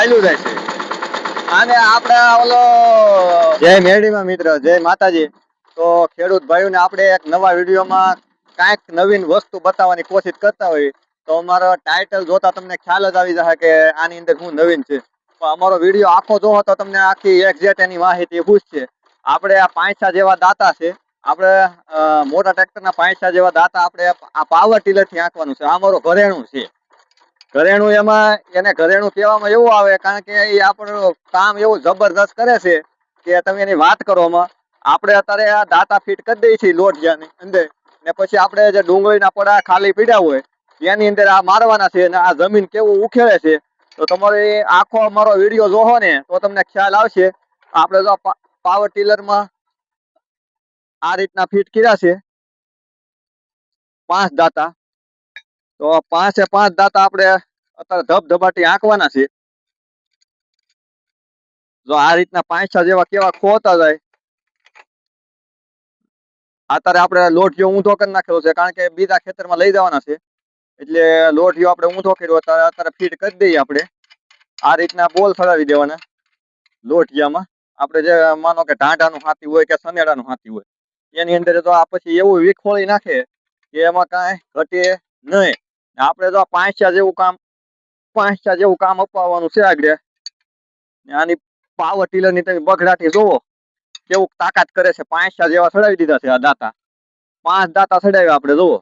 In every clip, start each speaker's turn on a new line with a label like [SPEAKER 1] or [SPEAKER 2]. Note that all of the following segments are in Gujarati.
[SPEAKER 1] ચાલ્યું જાય છે. અને આપણે ઓલો જય મેરડીમાં મિત્ર, જય માતાજી. તો ખેડૂત ભાઈઓને આપણે એક નવા વિડીયોમાં કાંઈક નવીન વસ્તુ બતાવવાની કોશિશ કરતા હોય તો અમારો ટાઇટલ જોતા તમને ખ્યાલ જ આવી જશે કે આની અંદર શું નવીન છે. તો અમારો વિડીયો આખો જોવો તો તમને આખી એક્ઝેક્ટ એની માહિતી પૂછશે. આપણે આ પાંચસા જેવા દાતા છે. આપણે મોટા ટ્રેક્ટરના પાંચસા જેવા દાતા આપણે આ પાવર ટીલરથી આંકવાનું છે. આ અમારો ઘરેણું છે. ઘરેણું એમાં એને ઘરેણું કહેવામાં એવું આવે કારણ કે એ આપણું કામ એવું જબરદસ્ત કરે છે કે તમે એની વાત કરવામાં આપણે અત્યારે આ દાતા ફીટ કરી દઈએ છીએ લોઢિયાની અંદર ને પછી આપણે જે ડુંગળીના પડા ખાલી પીડ્યા હોય એની અંદર આ મારવાના છે અને આ જમીન કેવું ઉખેડે છે. તો તમારે આખો અમારો વિડીયો જોવો ને તો તમને ખ્યાલ આવશે. આપણે જો પાવર ટીલરમાં આ રીતના ફીટ કર્યા છે 5 દાતા. તો 5 દાતા આપણે અત્યારે ધબધબાટી આંકવાના છે. જો આ રીતના 5 જેવા કેવા ખોતા જાય. અત્યારે આપણે લોઢિયો ઊંધો કરી નાખ્યો છે કારણ કે બીજા ખેતરમાં લઈ જવાના છે એટલે લોઢિયો આપણે ઊંધો કર્યો. અત્યારે ફીટ કરી દઈએ. આપણે આ રીતના બોલ ફરાવી દેવાના લોઢિયામાં. આપણે જે માનો કે ઢાંઢાનું હાથી હોય કે સનેડાનું હાથી હોય એની અંદર તો આ પછી એવું વિખોળી નાખે કે એમાં કાંઈ ઘટે નહીં. આપણે જો 5 જેવું કામ અપાવવાનું છે આગળ. આની પાવર ટીલરની તમે બગડાટી જોવો કેવું તાકાત કરે છે. 5 જેવા ચડાવી દીધા છે આ દાતા. 5 દાતા ચડાવ્યા આપણે જોવો.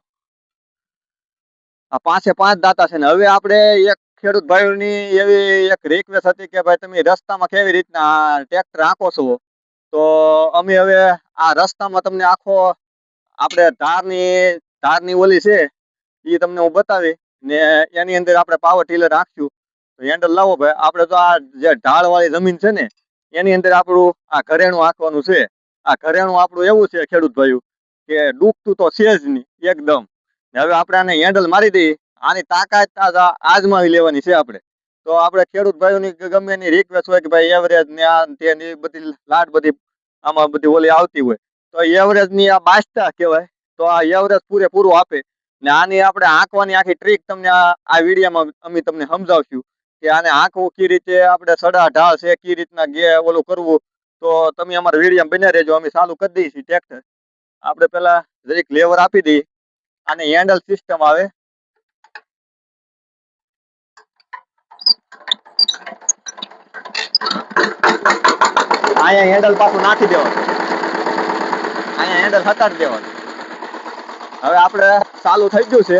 [SPEAKER 1] આ 5 દાતા છે ને હવે આપણે એક ખેડૂત ભાઈઓની એવી એક રિક્વેસ્ટ હતી કે ભાઈ તમે રસ્તામાં કેવી રીતના ટ્રેક્ટર આંકો છો. તો અમે હવે આ રસ્તામાં તમને આખો આપણે ધારની ઓલી છે એ તમને હું બતાવી ને એની અંદર આપણે પાવર ટીલર આંખશું. તો હેન્ડલ લાવો ભાઈ. આપણે તો આ જે ઢાળવાળી જમીન છે ને એની અંદર આપણું આ ઘરેણું આંકવાનું છે. આ ઘરેણું આપણું એવું છે ખેડૂત ભાઈઓ કે ડૂબતું તો છે જ નહીં એકદમ. હવે આપણે આને હેન્ડલ મારી દઈએ. આની તાકાત આજમાવી લેવાની છે આપણે. તો આપણે ખેડૂત ભાઈઓની ગમે એની રિક્વેસ્ટ હોય કે ભાઈ એવરેજ ને આ તેની બધી લાટ બધી આમાં બધી ઓલી આવતી હોય તો એવરેજ ની આ બાસ્તા કહેવાય. તો આ એવરેજ પૂરેપૂરું આપે ને આની આપણે આંકવાની આખી ટ્રીક તમને આ વિડીયોમાં અમે તમને સમજાવશું કે આને આંકવું કઈ રીતે, આપણે સડા ઢાળ છે કઈ રીતના ઓલું કરવું. તો તમે અમારા વિડીયો બને રહેજો. અમે ચાલુ કરી દઈએ છીએ ટ્રેક્ટર. આપણે પેલા જરીક લેવર આપી દઈએ. આને હેન્ડલ સિસ્ટમ આવે. અહીંયા હેન્ડલ પાછું નાખી દેવાનું. અહીંયા હેન્ડલ હટાડી દેવાનું. હવે આપણે ચાલુ થઈ ગયું છે.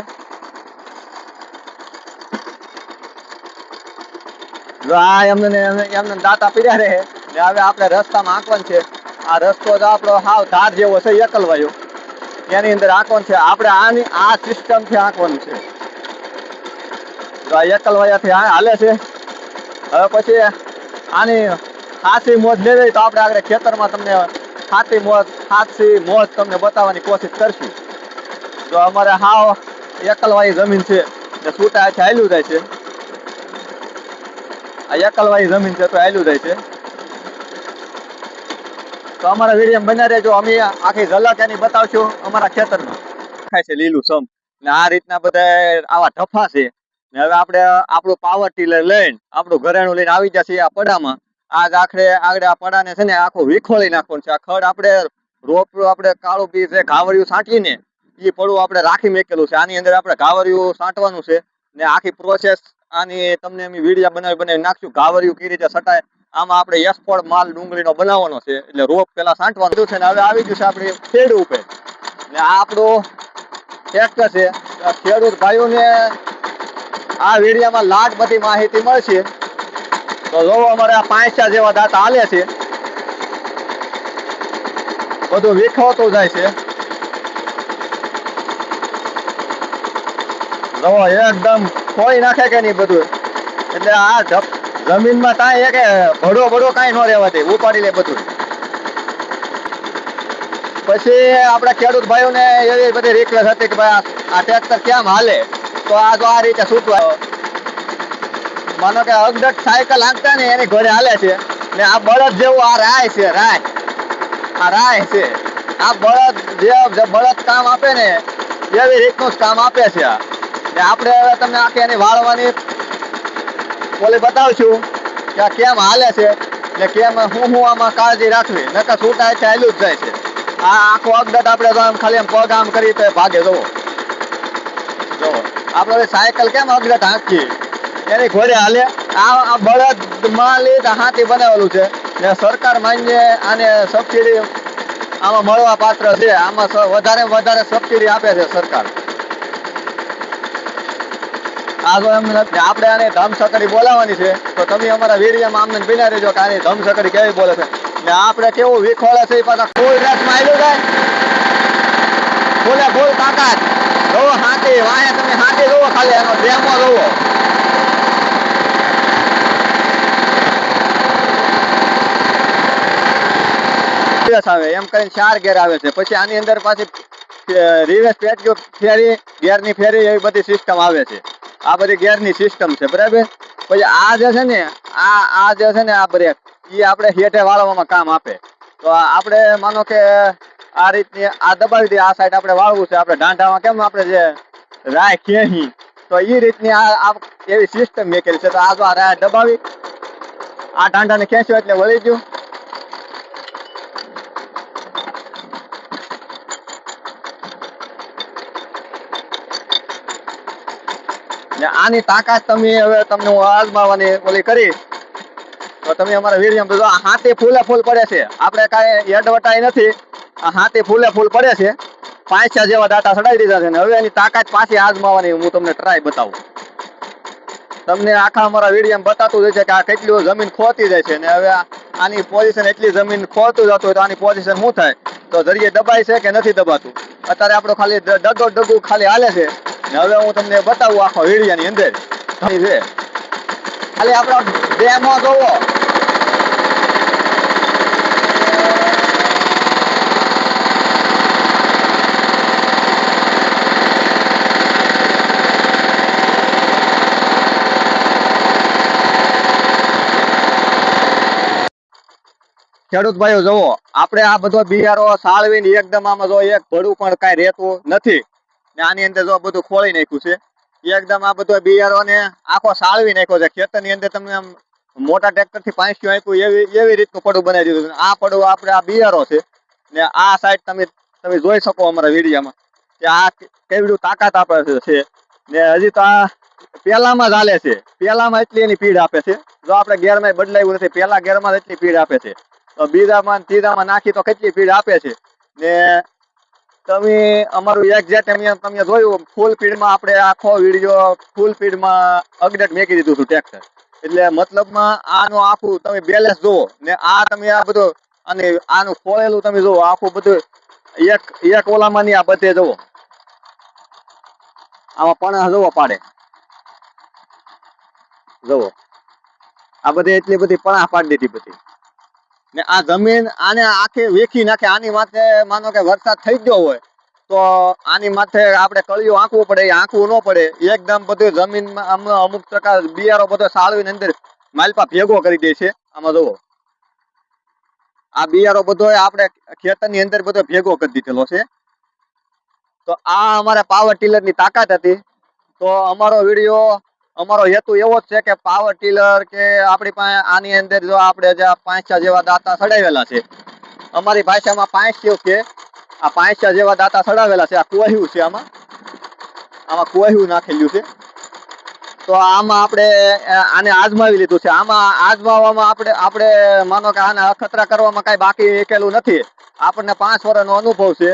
[SPEAKER 1] જો આ એમને દાતા પીડ્યા રહે ને હવે આપણે રસ્તામાં આંકવાનું છે. આ રસ્તો તો આપણો હાવ ધાર જેવો છે એકલવાયો એની અંદર આંકવાનું છે. આપણે આની આ સિસ્ટમથી આંકવાનું છે. જો આ એકલવાયાથી હાલે છે. હવે પછી આની ખાસી મોજ લેવી તો આપણે આગળ ખેતરમાં તમને ખાસી મોજ તમને બતાવવાની કોશિશ કરશું. જો અમારે હાવ એકલવાઈ જમીન છે ને છૂટા હાથે હાલ્યું જાય છે. આ એકલવાઈ જમીન છે તો હાલ્યું જાય છે. તો અમારા વિડીયો બન્યા રહેજો. અમે આખી ઝલક એની બતાવશું અમારા ખેતરમાં. ખાય છે લીલું સમ ને આ રીતના બધા આવા ઢફા છે. ને હવે આપણે આપણું પાવર ટીલર લઈને આપણું ઘરેણું લઈને આવી જશે આ પડામાં. આગળ આ પડાને છે ને આખું વિખોળી નાખવાનું છે. આ ખડ આપણે રોપ આપણે કાળું પી છે ઘાવરિયું છાંટીને એ પડવું આપણે રાખી મેકેલું છે. આની અંદર આપણે ઘાવરિયું છાંટવાનું છે ને આખી પ્રોસેસ આની તમને અમે વિડીયો બનાવી નાખશું. ઘાવરિયું કઈ રીતે છટાય. આમાં આપણે એસફોર્ડ માલ ડુંગળીનો બનાવવાનો છે એટલે રોપ પેલા છાંટવાનું છે ને હવે આવી ગયું છે આપણે શેડ ઉપર ને આ આપણું ટ્રેક્ટર છે. ખેડૂત ભાઈઓને આ વિડીયોમાં લાખ બધી માહિતી મળશે. તો જોવો અમારે આ 5 જેવા દાતા હાલે છે. બધું વિખવતું જાય છે. જોવો એકદમ ખોઈ નાખે કે નહીં બધું. એટલે આ જમીનમાં કાંઈ કે ભડો કાંઈ ન રહેવા દે, ઉપાડી લે બધું. પછી આપણા ખેડૂત ભાઈઓને એવી બધી રિક્વેસ્ટ હતી કે ભાઈ આ ટ્રેક્ટર કેમ હાલે. તો આ જો આ રીતે છૂટવા માનો કે અગડક સાયકલ હાંકતા ને એની ઘરે હાલે છે ને આ બળદ જેવું આ રાય છે. રાય છે. આ બળદ જે બળદ કામ આપે ને એવી રીતનું જ કામ આપે છે. ને આપણે હવે તમને આખી એની વાળવાની ઓલી બતાવશું કે આ કેમ હાલે છે ને કેમ હું આમાં કાળજી રાખવી, નકર છૂટા છે હાલ્યું જ જાય છે. આ આખો અગદટ આપણે તો આમ ખાલી આમ પગ આમ કરી તો ભાગે. જોવો આપણે સાયકલ કેમ અગદટ હાંકીએ એની ઘોડે હાલે. આ બળદ માં હાથી બનાવેલું છે ને સરકાર માન્ય આને સબસિડી આમાં મળવા પાત્ર છે. આમાં વધારે વધારે સબસિડી આપે છે સરકાર. આપણે આને ધમસકડી બોલાવવાની છે તો તમે અમારા વિડીયોમાં અમને બિના રહેજો કે આની ધમસકડી કેવી બોલે છે ને આપણે કેવું વિખોળે છે. પાછા ફૂલ રેસમાં આવ્યું જાય, ફૂલે ફૂલ તાકાત. જોવો હાથી વાહે, તમે હાથી જોવો, ખાલી એનો ડેમો જોવો. આવે એમ કરીને 4 ગેર આવે છે. પછી આની અંદર પાછી રિવર્સ ફેરી, ગેરની ફેરી, એવી બધી સિસ્ટમ આવે છે. આ બધી ગેરની સિસ્ટમ છે, બરાબર. પછી આ જે છે ને આ જે છે ને આ બ્રેક, એ આપણે હેઠે વાળવામાં કામ આપે. તો આપણે માનો કે આ રીતની આ દબાવી દઈએ, આ સાઈડ આપણે વાળવું છે. આપણે ઢાંઢામાં કેમ આપણે જે રાય ખેહી, તો એ રીતની આ એવી સિસ્ટમ મેકેલી છે. તો આ જો આ રાય દબાવી આ ઢાંઢાને ખેંચ્યો એટલે વળી ગયું. આની તાકાત તમે હવે તમને હું આઝમાવાની ઓલી કરી તો તમે અમારા વિડીયોમાં હાથી ફૂલે ફૂલ પડે છે. આપણે કાંઈ એડવર્ટાઈ નથી, આ હાથી ફૂલે ફૂલ પડે છે. 5 જેવા દાંતા ચડાવી દીધા છે ને હવે એની તાકાત પાછી આઝમાવાની હું તમને ટ્રાય બતાવું. તમને આખા અમારા વિડીયોમાં બતાતું જાય છે કે આ કેટલી જમીન ખોતી જાય છે ને હવે આની પોઝિશન એટલી જમીન ખોતું જતું હોય તો આની પોઝિશન શું થાય, તો જરીએ દબાય છે કે નથી દબાતું. અત્યારે આપણો ખાલી ડગું ખાલી હાલે છે ને હવે હું તમને બતાવું આખો વિડીયોની અંદર છે. ખાલી આપણો ડેમો જોવો. ખેડૂત ભાઈઓ જોવો, આપણે આ બધો બિયારો સાળવીને એકદમ આમાં જો એક ભડું પણ કાંઈ રહેતું નથી ને આની અંદર જો બધું ખોળી નાખ્યું છે. એકદમ આ બધો બિયારો ને આખો સાળવી નાખ્યો છે. ખેતરની અંદર તમને આમ મોટા ટ્રેક્ટર થી 5 આપ્યું એવી રીતનું પડું બનાવી દીધું છે. આ પડું આપણે આ બિયારો છે ને આ સાઈડ તમે જોઈ શકો અમારા વિડીયોમાં કે આ કેવડું તાકાત આપે છે ને હજી તો આ પેલામાં જ હાલે છે. પેલામાં એટલી એની પીડ આપે છે. જો આપણે ગેરમાં બદલાયું નથી, પેલા ગેરમાં એટલી પીડ આપે છે તો બીજામાં ત્રીજામાં નાખી તો કેટલી પીડ આપે છે. ને તમે અમારું એક્ઝેક્ટ તમે જોયું ફૂલ સ્પીડમાં આપણે આખો વિડીયો ફૂલ સ્પીડમાં અપડેટ મેકી દીધું હતું ટ્રેક્ટર. એટલે મતલબમાં આનું આખું તમે બેલેન્સ જુઓ ને આ તમે આ બધું અને આનું ખોળેલું તમે જુઓ આખું બધું એક ઓલામાં ની આ બધે જુઓ. આમાં પણ જુઓ પાડે જુઓ, આ બધી એટલી બધી પણા પાડી દીધી બધી ને આ જમીન આને આખી વેખી નાખે. આની માથે માનો કે વરસાદ થઈ ગયો હોય તો આની માથે આપણે કળિયું આંકવું પડે, એ આંકવું ન પડે. એકદમ બધું જમીનમાં અમુક ટકા બિયારો બધો સાળવીને અંદર માલપા ભેગો કરી દે છે. આમાં જુઓ આ બિયારો બધો આપણે ખેતરની અંદર બધો ભેગો કરી દીધેલો છે. તો આ અમારા પાવર ટીલરની તાકાત હતી. તો અમારો વિડીયો અમારો હેતુ એવો જ છે કે પાવર ટીલર કે આપણી પાસે આની અંદર જો આપણે જે 5 જેવા દાંતા સડાવેલા છે, અમારી ભાષામાં 5 કે આ 5 જેવા દાંતા સડાવેલા છે. આ કોહ્યું છે, આમાં કોહ્યું નાખેલું છે. તો આમાં આપણે આને આજમાવી લીધું છે. આમાં આજમાવામાં આપણે માનો કે આને અખતરા કરવામાં કાંઈ બાકી એકેલું નથી. આપણને 5 વર્ષનો અનુભવ છે.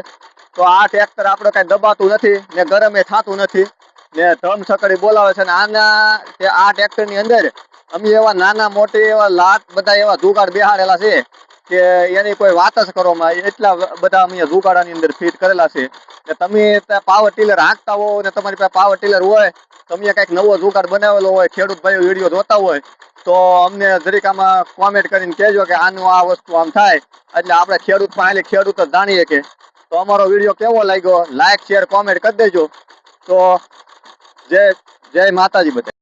[SPEAKER 1] તો આ ટ્રેક્ટર આપણે કાંઈ દબાતું નથી ને ગરમે થતું નથી ને ધમસકડી બોલાવે છે. ને આ ટ્રેક્ટરની અંદર અમે એવા નાના મોટી એવા લાટ બધા એવા જુગાડ બેહાડેલા છે કે એની કોઈ વાત જ કરવામાં. એટલા બધા અમે જુગાડાની અંદર ફિટ કરેલા છે કે તમે પાવર ટીલર હાંકતા હો ને તમારી પાસે પાવર ટીલર હોય, તમે કંઈક નવો જુગાડ બનાવેલો હોય, ખેડૂત ભાઈઓ વિડીયો જોતા હોય તો અમને જરીક આમાં કોમેન્ટ કરીને કહેજો કે આનું આ વસ્તુ આમ થાય. એટલે આપણે ખેડૂત પાસે ખેડૂત જ જાણીએ કે. તો અમારો વિડીયો કેવો લાગ્યો લાઈક શેર કોમેન્ટ કરી દેજો. તો જય માતાજી બધા.